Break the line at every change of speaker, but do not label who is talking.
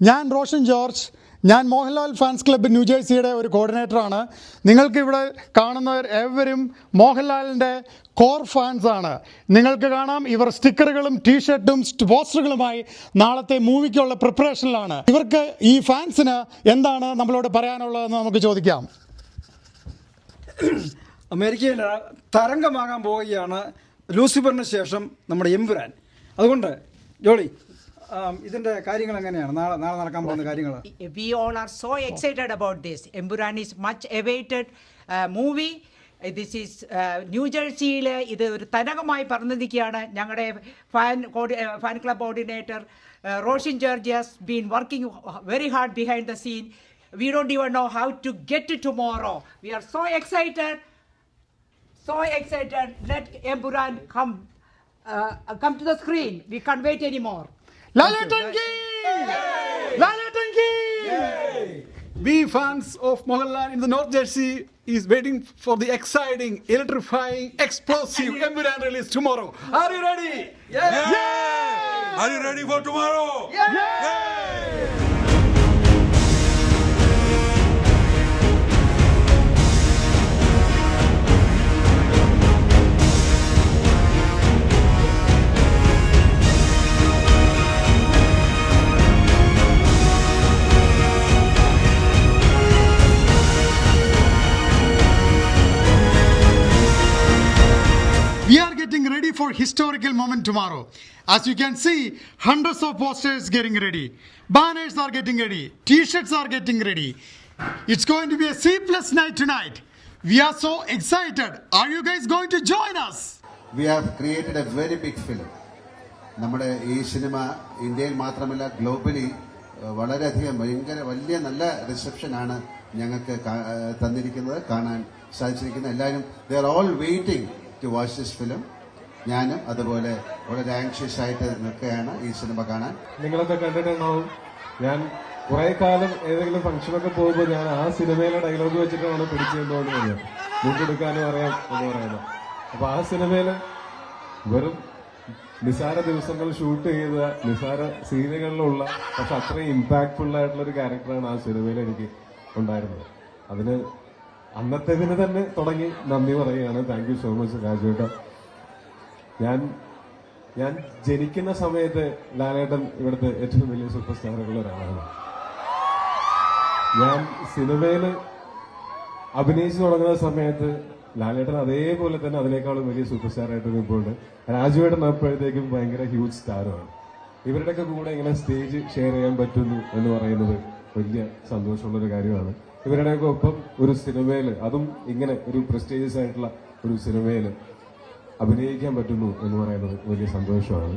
ഞാൻ റോഷൻ ജോർജ്. ഞാൻ Mohanlal fans club ന്യൂജേഴ്സിയുടെ ഒരു കോർഡിനേറ്ററാണ്. നിങ്ങൾക്കിവിടെ കാണുന്നവർ ഏവരും മോഹൻലാലിൻ്റെ കോർ ഫാൻസാണ്. നിങ്ങൾക്ക് കാണാം ഇവർ സ്റ്റിക്കറുകളും ടീഷർട്ടും പോസ്റ്ററുകളുമായി നാളത്തെ മൂവിക്കുള്ള പ്രിപ്പറേഷനിലാണ്. ഇവർക്ക് ഈ ഫാൻസിന് എന്താണ് നമ്മളോട് പറയാനുള്ളതെന്ന് നമുക്ക് ചോദിക്കാം.
അമേരിക്കയിൽ തരംഗമാകാൻ പോവുകയാണ് ലൂസിഫറിന് ശേഷം നമ്മുടെ എമ്പുരാൻ. അതുകൊണ്ട് ജോളി, ഇതിന്റെ കാര്യങ്ങൾ എങ്ങനെയാണ് നാളെ നടക്കാൻ പോകുന്ന കാര്യങ്ങൾ?
We all are so excited about this. Empuran is much awaited movie. This is New ജേഴ്സിയിൽ ഇത് ഒരു തരംഗമായി പറഞ്ഞിരിക്കുകയാണ്. ഞങ്ങളുടെ fan club coordinator Roshan George has been working very hard behind the scene. We don't even know how to get to tomorrow. We are so excited. Let Empuran come to the screen. We can't wait anymore.
We fans of Mohanlal in the North Jersey is waiting for the exciting, electrifying, explosive Empuran release tomorrow. Are you ready?
Yeah! Are you ready for tomorrow? Yeah!
We are getting ready for historical moment tomorrow. As you can see, hundreds of posters getting ready. Banners are getting ready. T-shirts are getting ready. It's going to be a sleepless night tonight. We are so excited. Are you guys going to join us?
We have created a very big film. നമ്മുടെ ഈ cinema ഇന്ത്യയിൽ മാത്രമല്ല globally വളരെയധികം വലിയ നല്ല റിസപ്ഷനാണ് ഞങ്ങൾക്ക് തന്നിരിക്കുന്നത്, കാണാൻ സാധിച്ചിരിക്കുന്നത്. എല്ലാവരും they are all waiting to watch this film. ഞാനും അതുപോലെ വളരെ ആങ്ഷ്യസ് ആയിട്ട് നിൽക്കുകയാണ് ഈ സിനിമ കാണാൻ.
നിങ്ങളൊക്കെ കണ്ടിട്ടുണ്ടാവും. ഞാൻ കുറെ കാലം ഏതെങ്കിലും ഫംഗ്ഷനൊക്കെ പോകുമ്പോൾ ഞാൻ ആ സിനിമയിലെ ഡയലോഗ് വെച്ചിട്ടാണ് പിടിച്ചെടുത്തോണ്ട് വരുന്നത്. മുട്ടെടുക്കാനും അറിയാം എന്ന് പറയുന്നത്. അപ്പൊ ആ സിനിമയില് വെറും നിസാര ദിവസങ്ങൾ ഷൂട്ട് ചെയ്ത നിസാര സീനുകളിലുള്ള പക്ഷെ അത്രയും ഇമ്പാക്ട്ഫുൾ ആയിട്ടുള്ള ഒരു ക്യാരക്ടറാണ് ആ സിനിമയിൽ എനിക്ക് ഉണ്ടായിരുന്നത്. അതിന് അന്നത്തേതിന് തന്നെ തുടങ്ങി നന്ദി പറയുകയാണ്. താങ്ക് യു സോ മച്ച് രാജുവേട്ട. ഞാൻ ജനിക്കുന്ന സമയത്ത് ലാലേട്ടൻ ഇവിടുത്തെ ഏറ്റവും വലിയ സൂപ്പർ സ്റ്റാറുള്ള ഒരാളാണ്. ഞാൻ സിനിമയിൽ അഭിനയിച്ചു തുടങ്ങുന്ന സമയത്ത് ലാലേട്ടൻ അതേപോലെ തന്നെ അതിനേക്കാളും വലിയ സൂപ്പർ സ്റ്റാർ ആയിട്ട് നിൽപ്പുണ്ട്. രാജുവേട്ടൻ അപ്പോഴത്തേക്കും ഭയങ്കര ഹ്യൂജ് സ്റ്റാറുമാണ്. ഇവരുടെയൊക്കെ കൂടെ ഇങ്ങനെ സ്റ്റേജ് ഷെയർ ചെയ്യാൻ പറ്റുന്നു എന്ന് പറയുന്നത് വലിയ സന്തോഷമുള്ളൊരു കാര്യമാണ്. ഇവരുടെയൊക്കെ ഒപ്പം ഒരു സിനിമയിൽ, അതും ഇങ്ങനെ ഒരു പ്രസ്റ്റീജിയസ് ആയിട്ടുള്ള ഒരു സിനിമയിൽ അഭിനയിക്കാൻ പറ്റുന്നു എന്ന് പറയുന്നത് വലിയ സന്തോഷമാണ്.